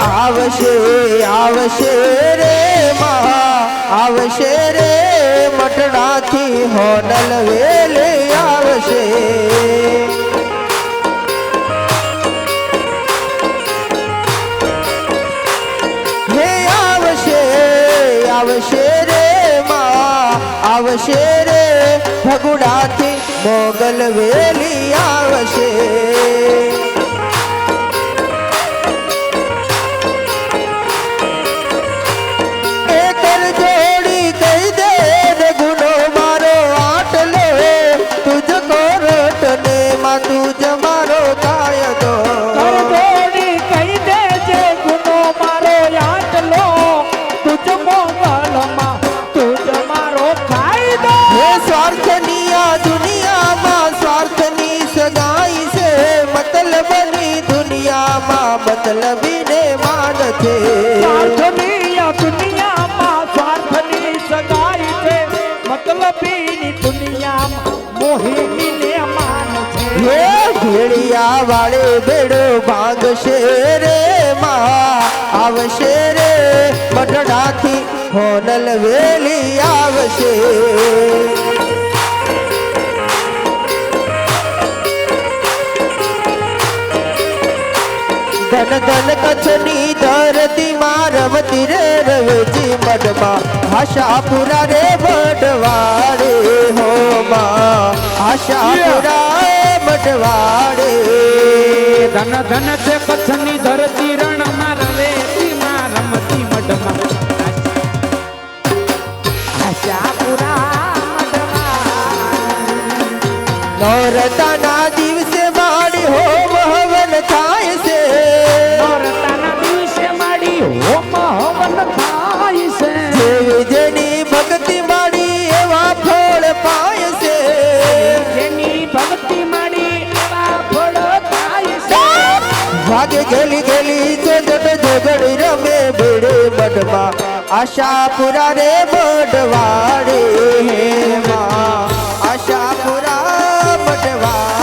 आवशे आवशे रे माँ आवशे रे मटड़ा थी होनल वेले आवशे हे आवशे आवशे रे माँ आवशे रे भगुड़ा थी मोगल वेली आवशे तुझ मारो काय दो कर जोड़ी कही दे जे गुनो मारो याद लो तुझ मोगल मां तुझ मारो खाई दो हे स्वार्थनिया दुनिया मां स्वार्थनी सगाई से मतलबनी दुनिया मां मतलबी ने मान थे स्वार्थनिया दुनिया मां स्वार्थनी सगाई से मतलबी दुनिया मां मोहिनी ने मान छे ये भेड़िया वाले बेड़ो भांग शेरे माँ आवशे रे मटड़ा थी होनल वेली आवशे धन धन कछनी धरती मारवती रे रवेची मडमा आशापुरा रे बडवाड़े हो माँ आशापुरा मडवाड़े धन धन से कच्छनी धरती रण मारवे रमती मडमा आशापुरा मडमा नौरताना दिवसे माड़ी होम हवन थाय से नौरताना दिवसे माड़ी होम हवन थाय से जेवी जेनी भक्ति माड़ी एवा फળ पाय से जेनी भक्ति माड़ी एवा फળ थाय से भागे गेली गेली जोजट जोगड़ी रमे बेड़े मडमा आशापुरा रे बडवाड़े हे माँ आशापुरा मडवाड़े